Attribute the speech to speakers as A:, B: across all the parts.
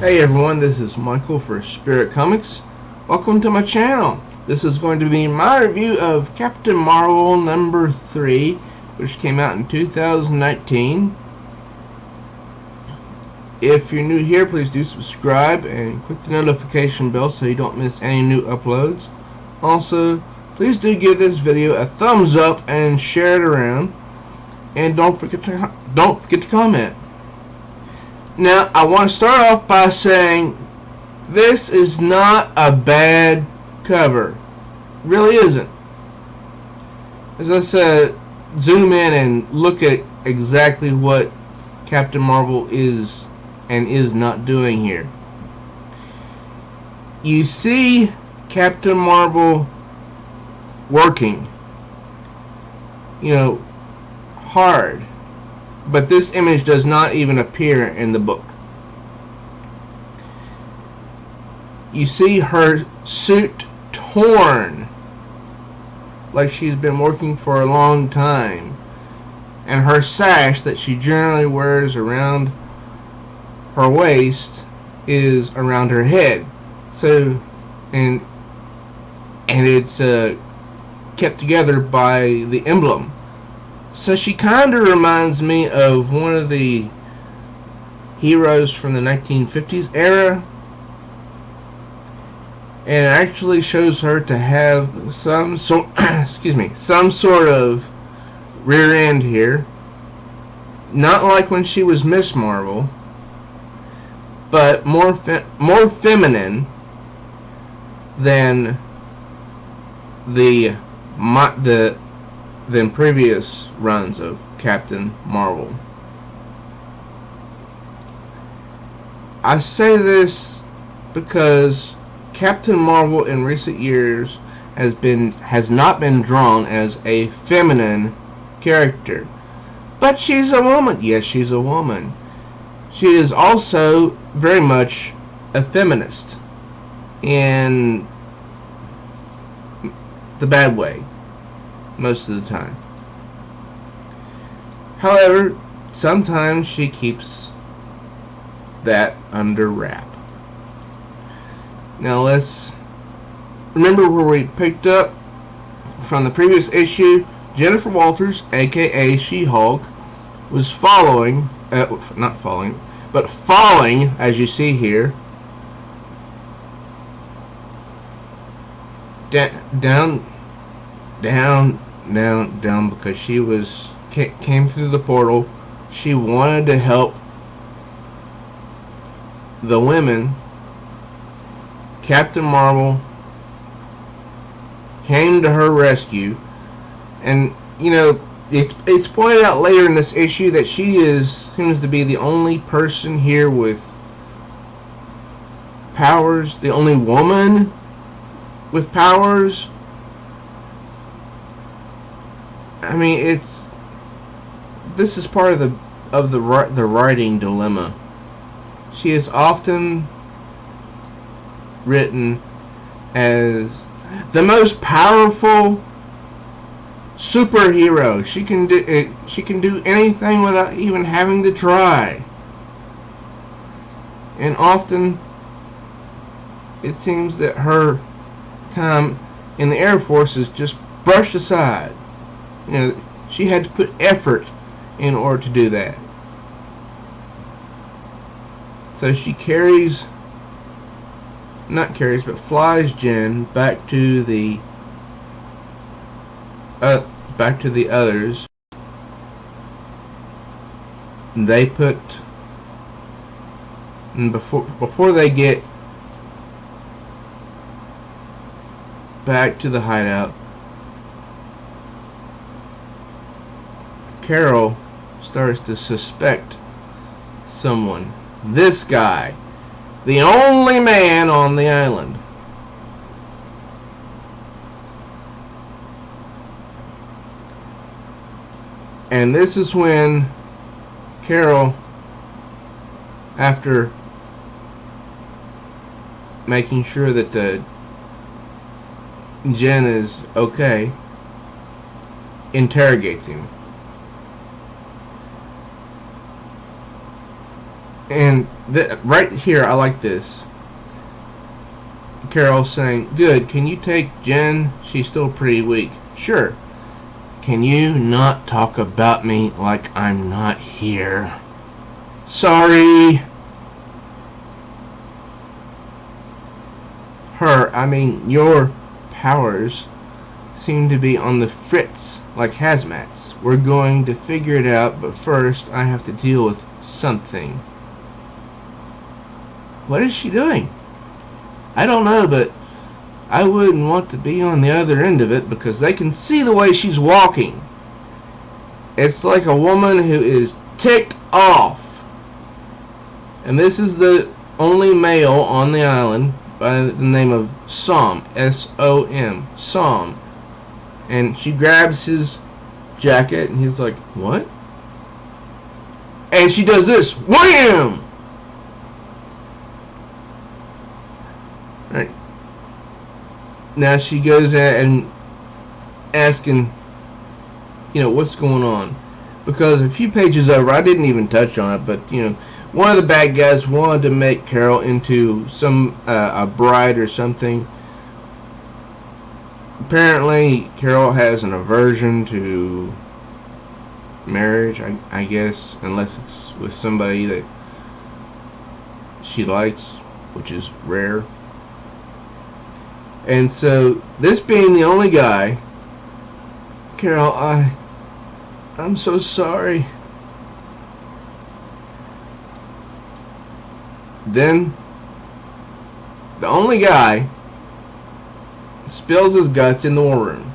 A: Hey everyone, this is Michael for Spirit Comics. Welcome to my channel. This is going to be my review of Captain Marvel number 3, which came out in 2019. If you're new here, please do subscribe and click the notification bell so you don't miss any new uploads. Also, please do give this video a thumbs up and share it around. And don't forget to comment. Now, I want to start off by saying this is not a bad cover. It really isn't. As I said, zoom in and look at exactly what Captain Marvel is and is not doing here. You see Captain Marvel working, hard. But this image does not even appear in the book. You see her suit torn, like she's been working for a long time, and her sash that she generally wears around her waist is around her head. So, and it's kept together by the emblem. So she kind of reminds me of one of the heroes from the 1950s era. And it actually shows her to have some sort of rear end here. Not like when she was Miss Marvel, but more feminine than than previous runs of Captain Marvel. I say this because Captain Marvel in recent years has not been drawn as a feminine character. But she's a woman. Yes, she's a woman. She is also very much a feminist in the bad way. Most of the time. However, sometimes she keeps that under wrap. Now let's remember where we picked up from the previous issue. Jennifer Walters, aka She-Hulk, was falling, as you see here, down, because she came through the portal. She wanted to help the women. Captain Marvel came to her rescue, and it's pointed out later in this issue that she seems to be the only person here with powers, the only woman with powers. I mean, this is part of the writing dilemma. She is often written as the most powerful superhero. She can do anything without even having to try. And often it seems that her time in the Air Force is just brushed aside. She had to put effort in order to do that. So she flies Jen back to the others. And before they get back to the hideout, Carol starts to suspect someone. This guy, the only man on the island. And this is when Carol, after making sure that Jen is okay, interrogates him. And right here, I like this. Carol saying, "Good, can you take Jen? She's still pretty weak." "Sure." "Can you not talk about me like I'm not here?" "Sorry." Your powers seem to be on the fritz, like hazmats. We're going to figure it out, but first I have to deal with something. What is she doing? I don't know, but I wouldn't want to be on the other end of it because they can see the way she's walking. It's like a woman who is ticked off. And this is the only male on the island by the name of Som, S-O-M, Som. And she grabs his jacket and he's like, "What?" And she does this, wham! Right. Now she goes out and asking, what's going on? Because a few pages over, I didn't even touch on it, but, one of the bad guys wanted to make Carol into a bride or something. Apparently, Carol has an aversion to marriage, I guess, unless it's with somebody that she likes, which is rare. And so, this being the only guy, "Carol, I'm so sorry." Then, the only guy spills his guts in the war room.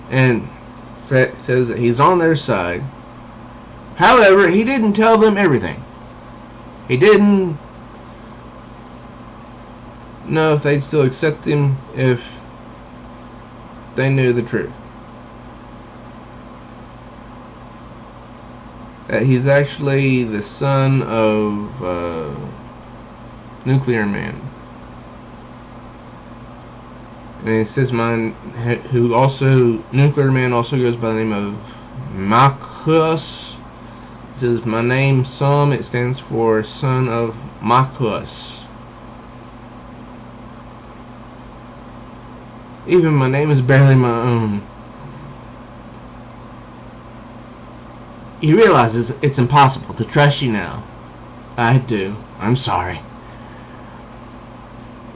A: And says that he's on their side. However, he didn't tell them everything. He didn't know if they'd still accept him if they knew the truth. That he's actually the son of Nuclear Man. And it says Nuclear Man also goes by the name of Marcus. It says, "My name, Som," it stands for son of Marcus. Even my name is barely my own. He realizes it's impossible to trust you now. "I do. I'm sorry."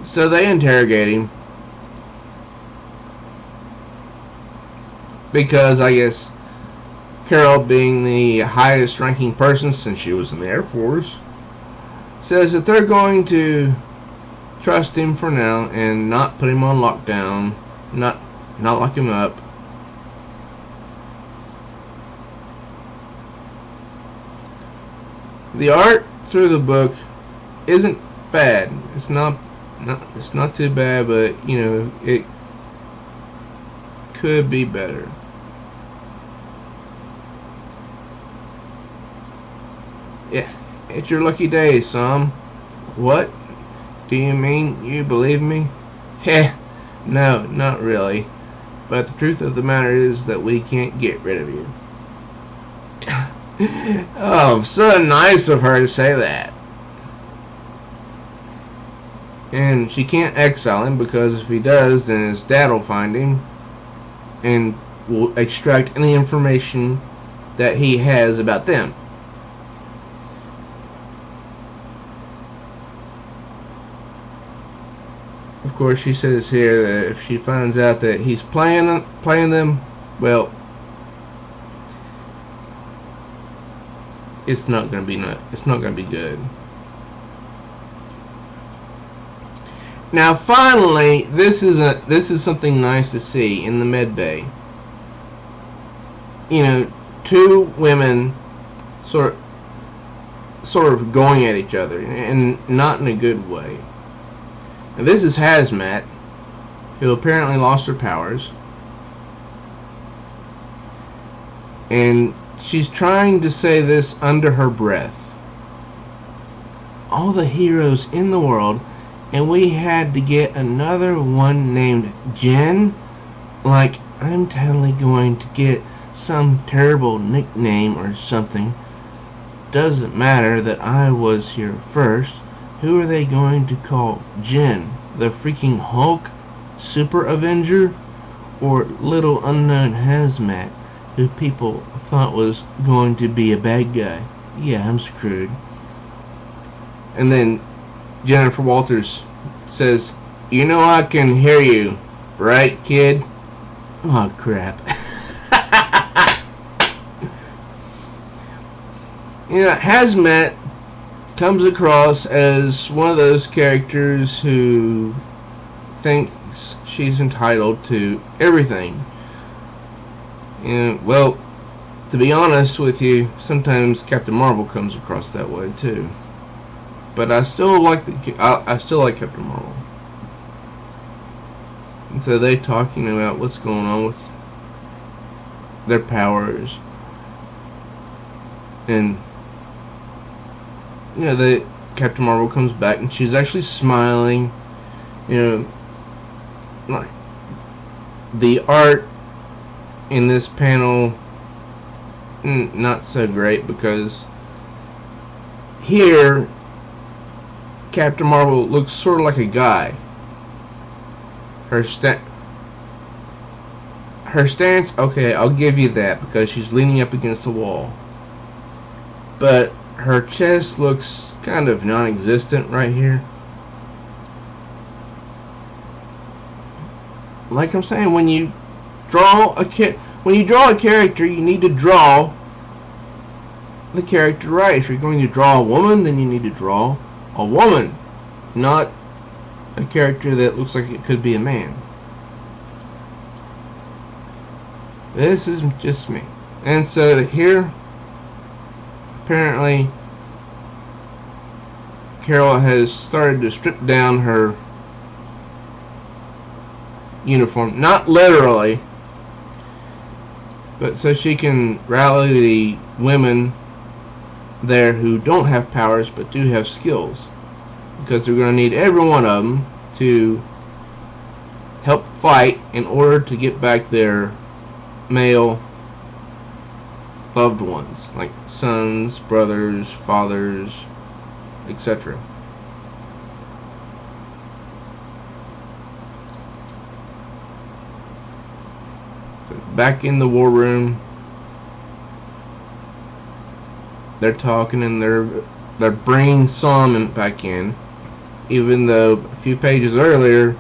A: So they interrogate him. Because I guess Carol, being the highest ranking person since she was in the Air Force, says that they're going to trust him for now and not put him on lockdown, not lock him up. The art through the book isn't bad. It's not too bad, but it could be better. Yeah, it's your lucky day, Som. "What? Do you mean you believe me?" "Heh, no, not really. But the truth of the matter is that we can't get rid of you." Oh, so nice of her to say that. And she can't exile him because if he does, then his dad will find him and will extract any information that he has about them. Of course, she says here that if she finds out that he's playing them, well, it's not going to be good. Now, finally, this is something nice to see in the med bay. Two women sort of going at each other, and not in a good way. Now, this is Hazmat, who apparently lost her powers, and she's trying to say this under her breath. All the heroes in the world and we had to get another one named Jen. Like, I'm totally going to get some terrible nickname or something. Doesn't matter that I was here first. Who are they going to call Jen? The freaking Hulk? Super Avenger? Or little unknown hazmat who people thought was going to be a bad guy? Yeah, I'm screwed. And then Jennifer Walters says, "You know I can hear you, right, kid?" Oh, crap. Hazmat comes across as one of those characters who thinks she's entitled to everything. Well, to be honest with you, sometimes Captain Marvel comes across that way too. But I still like I still like Captain Marvel. And so they talking about what's going on with their powers, and the Captain Marvel comes back and she's actually smiling. Like the art in this panel, not so great, because here Captain Marvel looks sort of like a guy. Her stance, okay, I'll give you that, because she's leaning up against the wall. But her chest looks kind of non-existent right here. Like I'm saying, when you draw a character, you need to draw the character right. If you're going to draw a woman, then you need to draw a woman, not a character that looks like it could be a man. This is just me. And so here, apparently, Carol has started to strip down her uniform. Not literally, but so she can rally the women there who don't have powers but do have skills. Because they're going to need every one of them to help fight in order to get back their male loved ones, like sons, brothers, fathers, etc. So back in the war room, they're talking and they're bringing Sam back in, even though a few pages earlier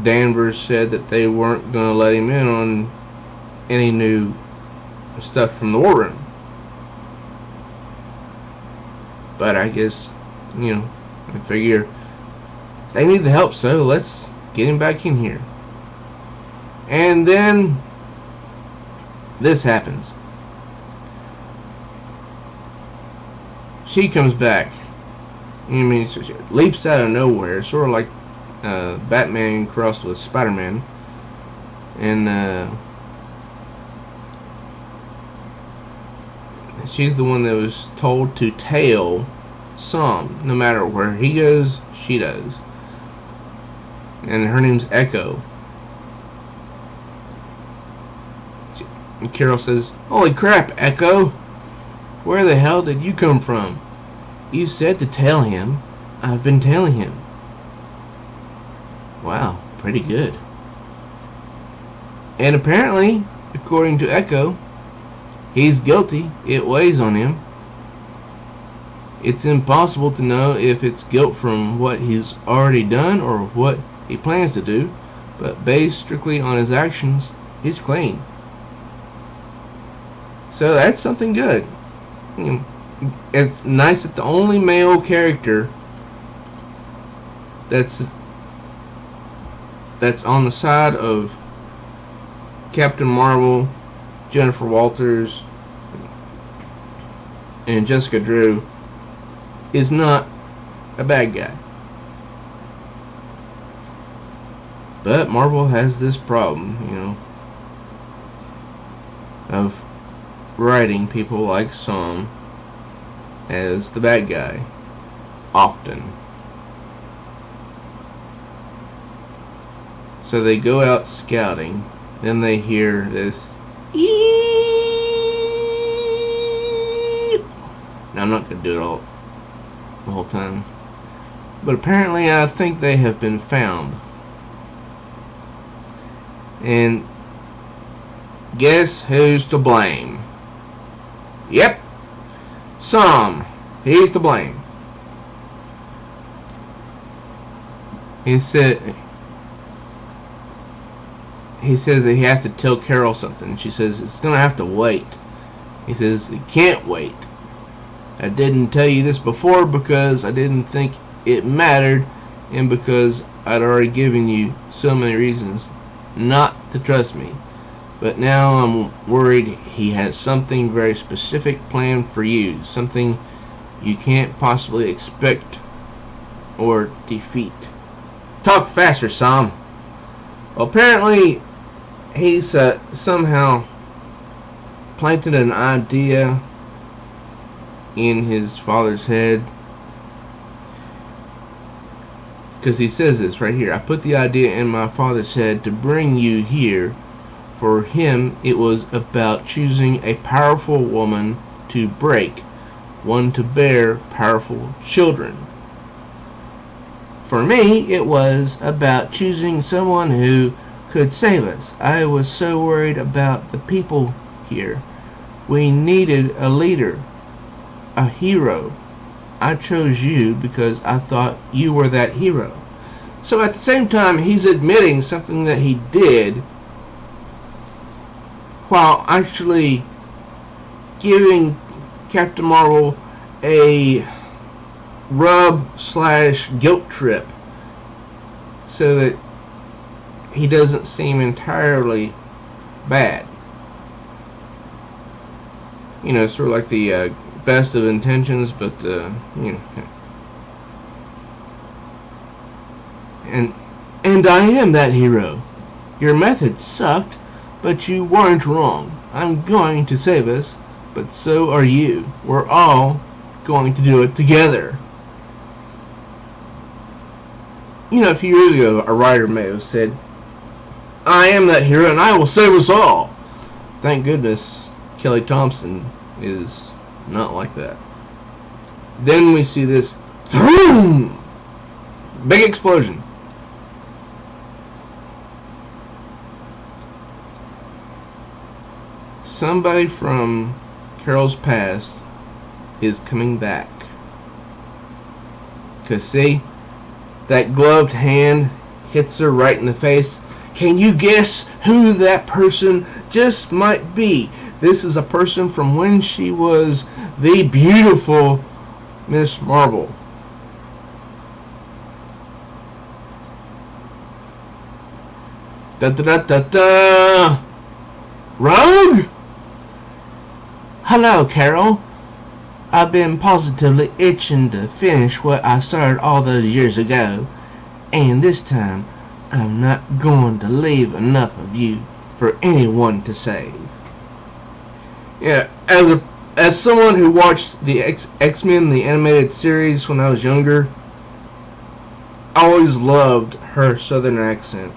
A: Danvers said that they weren't going to let him in on any new stuff from the war room. But I guess, I figure they need the help, so let's get him back in here. And then this happens. She comes back. She leaps out of nowhere, sort of like Batman crossed with Spider-Man. And she's the one that was told to tail Sam. No matter where he goes, she does. And her name's Echo. And Carol says, "Holy crap, Echo! Where the hell did you come from? You said to tail him. I've been tailing him." Wow, pretty good. And apparently, according to Echo, he's guilty. It weighs on him. It's impossible to know if it's guilt from what he's already done or what he plans to do, but based strictly on his actions, he's clean. So that's something good. It's nice that the only male character that's on the side of Captain Marvel, Jennifer Walters, and Jessica Drew is not a bad guy. But Marvel has this problem, of writing people like Sam as the bad guy. often. So they go out scouting. Then they hear this eep. Now I'm not going to do it all the whole time. But apparently I think they have been found. And guess who's to blame? Yep. Sam. He's to blame. He says that he has to tell Carol something. She says it's going to have to wait. He says it can't wait. I didn't tell you this before because I didn't think it mattered and because I'd already given you so many reasons not to trust me. But now I'm worried he has something very specific planned for you. Something you can't possibly expect or defeat. Talk faster, Sam. Well, apparently he's somehow planted an idea in his father's head, because he says this right here. I put the idea in my father's head to bring you here. For him, it was about choosing a powerful woman to break, one to bear powerful children. For me, it was about choosing someone who could save us. I was so worried about the people here. We needed a leader, a hero. I chose you because I thought you were that hero. So at the same time, he's admitting something that he did while actually giving Captain Marvel a rub/guilt trip so that he doesn't seem entirely bad. You know, sort of like the best of intentions, but you know. And I am that hero. Your method sucked, but you weren't wrong. I'm going to save us, but so are you. We're all going to do it together. You know, a few years ago, a writer may have said, I am that hero and I will save us all. Thank goodness Kelly Thompson is not like that. Then we see this big explosion. Somebody from Carol's past is coming back. Because see, that gloved hand hits her right in the face. Can you guess who that person just might be? This is a person from when she was the beautiful Miss Marvel. Da da da da da. Rogue? Hello, Carol. I've been positively itching to finish what I started all those years ago, and this time I'm not going to leave enough of you for anyone to save. Yeah, as someone who watched the X-Men, the animated series when I was younger, I always loved her southern accent.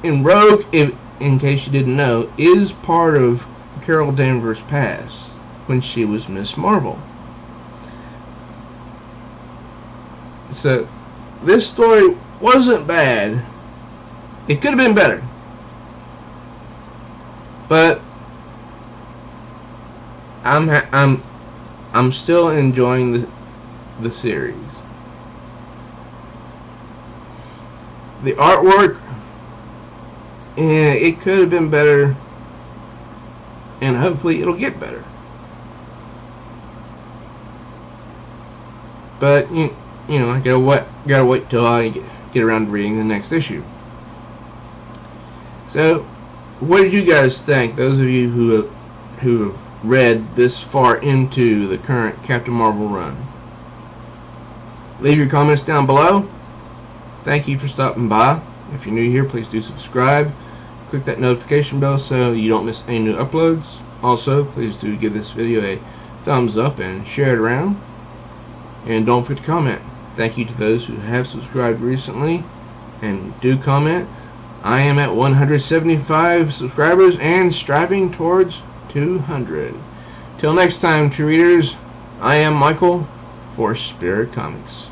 A: And Rogue, in case you didn't know, is part of Carol Danvers' past when she was Miss Marvel. So this story wasn't bad. It could have been better, but I'm still enjoying the series. The artwork, it could have been better, and hopefully it'll get better. But you know, I gotta wait till I get around to reading the next issue. So, what did you guys think? Those of you who have read this far into the current Captain Marvel run, leave your comments down below. Thank you for stopping by. If you're new here, please do subscribe. Click that notification bell so you don't miss any new uploads. Also, please do give this video a thumbs up and share it around. And don't forget to comment. Thank you to those who have subscribed recently and do comment. I am at 175 subscribers and striving towards 200. Till next time, true readers, I am Michael for Spirit Comics.